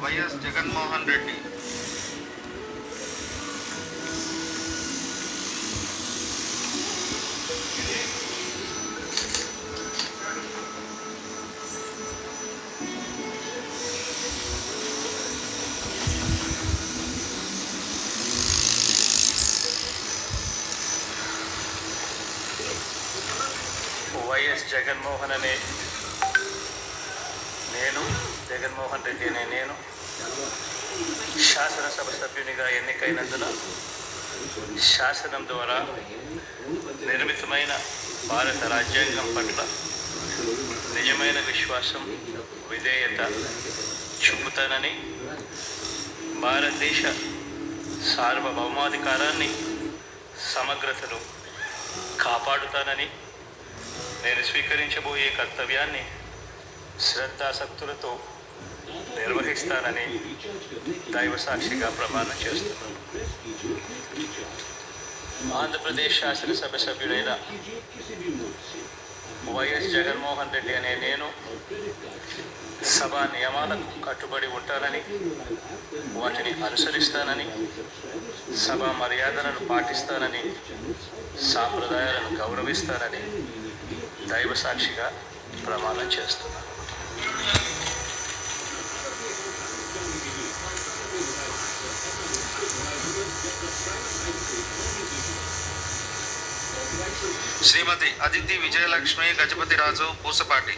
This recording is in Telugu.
వైఎస్ జగన్మోహన్ రెడ్డి వైఎస్ జగన్మోహన్ అనే నేను, జగన్మోహన్ రెడ్డి అనే నేను శాసనసభ సభ్యునిగా ఎన్నికైనందున శాసనం ద్వారా నిర్మితమైన భారత రాజ్యాంగం పట్ల నిజమైన విశ్వాసం, విధేయత చూపుతానని, భారతదేశ సార్వభౌమాధికారాన్ని, సమగ్రతను కాపాడుతానని, నేను స్వీకరించబోయే కర్తవ్యాన్ని శ్రద్ధాసక్తులతో నిర్వహిస్తానని దైవ సాక్షిగా ప్రమాణం చేస్తున్నాను. ఆంధ్రప్రదేశ్ శాసనసభ సభ్యుడైన వైఎస్ జగన్మోహన్ రెడ్డి అనే నేను సభా నియమాలకు కట్టుబడి ఉంటానని, వాటిని అనుసరిస్తానని, సభా మర్యాదలను పాటిస్తానని, సాంప్రదాయాలను గౌరవిస్తానని దైవ సాక్షిగా ప్రమాణం చేస్తున్నాను. శ్రీమతి అదితి విజయలక్ష్మి గజపతిరాజు పూసపాటి.